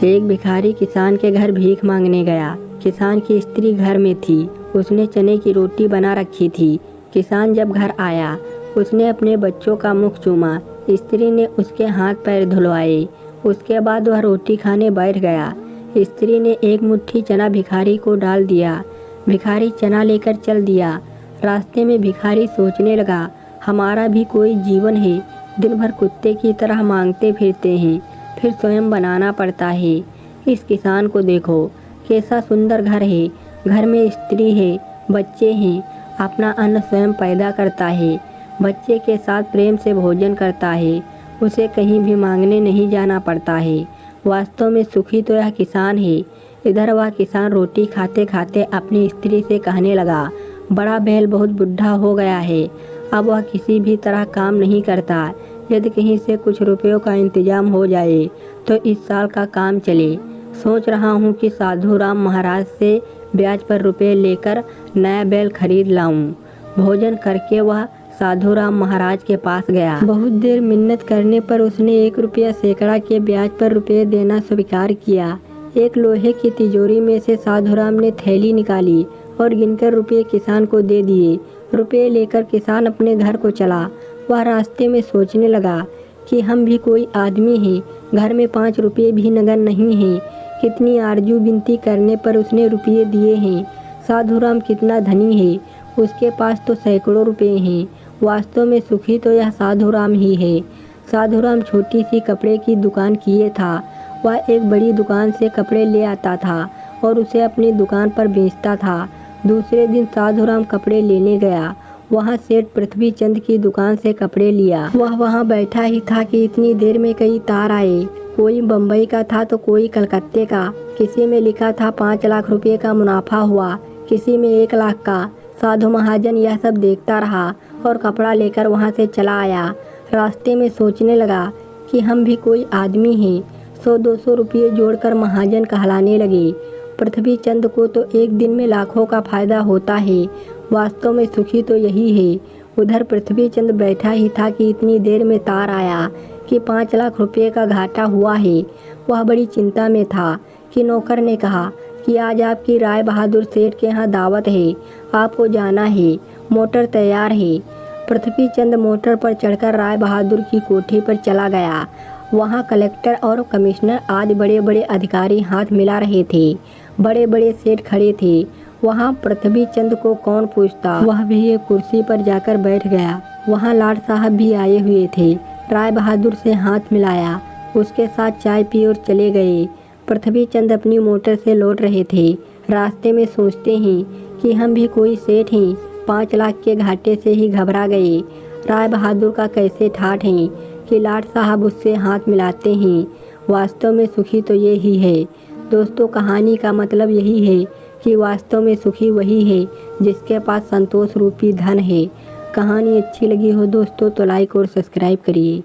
एक भिखारी किसान के घर भीख मांगने गया। किसान की स्त्री घर में थी। उसने चने की रोटी बना रखी थी। किसान जब घर आया, उसने अपने बच्चों का मुख चूमा। स्त्री ने उसके हाथ पैर धुलवाए। उसके बाद वह रोटी खाने बैठ गया। स्त्री ने एक मुट्ठी चना भिखारी को डाल दिया। भिखारी चना लेकर चल दिया। रास्ते में भिखारी सोचने लगा, हमारा भी कोई जीवन है। दिन भर कुत्ते की तरह मांगते फिरते हैं, फिर स्वयं बनाना पड़ता है। इस किसान को देखो, कैसा सुंदर घर है। घर में स्त्री है, बच्चे हैं, अपना अन्न स्वयं पैदा करता है। बच्चे के साथ प्रेम से भोजन करता है। उसे कहीं भी मांगने नहीं जाना पड़ता है। वास्तव में सुखी तो यह किसान है। इधर वह किसान रोटी खाते खाते अपनी स्त्री से कहने लगा, बड़ा बैल बहुत बुढ़ा हो गया है। अब वह किसी भी तरह काम नहीं करता। यदि कहीं से कुछ रुपयों का इंतजाम हो जाए तो इस साल का काम चले। सोच रहा हूँ कि साधु राम महाराज से ब्याज पर रुपए लेकर नया बैल खरीद लाऊं। भोजन करके वह साधु राम महाराज के पास गया। बहुत देर मिन्नत करने पर उसने 1 रुपया सैकड़ा के ब्याज पर रुपये देना स्वीकार किया। एक लोहे की तिजोरी में से साधु राम ने थैली निकाली और गिनकर रुपये किसान को दे दिए। रुपये लेकर किसान अपने घर को चला। वह रास्ते में सोचने लगा कि हम भी कोई आदमी हैं, घर में 5 रुपये भी नगद नहीं हैं। कितनी आरजू विनती करने पर उसने रुपये दिए हैं। साधु राम कितना धनी है, उसके पास तो सैकड़ों रुपये हैं। वास्तव में सुखी तो यह साधु राम ही है। साधु राम छोटी सी कपड़े की दुकान किए था। वह एक बड़ी दुकान से कपड़े ले आता था और उसे अपनी दुकान पर बेचता था। दूसरे दिन साधु राम कपड़े लेने गया। वहाँ सेठ पृथ्वी चंद की दुकान से कपड़े लिया। वह वहाँ बैठा ही था कि इतनी देर में कई तार आए। कोई बम्बई का था तो कोई कलकत्ते का। किसी में लिखा था 5 लाख रुपये का मुनाफा हुआ, किसी में 1 लाख का। साधु महाजन यह सब देखता रहा और कपड़ा लेकर वहाँ से चला आया। रास्ते में सोचने लगा कि हम भी कोई आदमी हैं। 100-200 रुपये जोड़कर महाजन कहलाने लगे। पृथ्वी चंद को तो एक दिन में लाखों का फायदा होता है। वास्तव में सुखी तो यही है। उधर पृथ्वी चंद बैठा ही था कि इतनी देर में तार आया कि 5 लाख रुपये का घाटा हुआ है। वह बड़ी चिंता में था कि नौकर ने कहा कि आज आपकी राय बहादुर सेठ के यहाँ दावत है, आपको जाना है। मोटर तैयार है। पृथ्वी चंद मोटर पर चढ़कर राय बहादुर की कोठी पर चला गया। वहाँ कलेक्टर और कमिश्नर आदि बड़े बड़े अधिकारी हाथ मिला रहे थे। बड़े बड़े सेठ खड़े थे। वहाँ पृथ्वी चंद को कौन पूछता। वह भी एक कुर्सी पर जाकर बैठ गया। वहाँ लाट साहब भी आए हुए थे। राय बहादुर से हाथ मिलाया, उसके साथ चाय पी और चले गए। पृथ्वी चंद अपनी मोटर से लौट रहे थे। रास्ते में सोचते हैं कि हम भी कोई सेठ हैं। 5 लाख के घाटे से ही घबरा गए। राय बहादुर का कैसे ठाठ है कि लाट साहब उससे हाथ मिलाते हैं। वास्तव में सुखी तो ये ही है। दोस्तों, कहानी का मतलब यही है कि वास्तव में सुखी वही है जिसके पास संतोष रूपी धन है। कहानी अच्छी लगी हो दोस्तों तो लाइक और सब्सक्राइब करिए।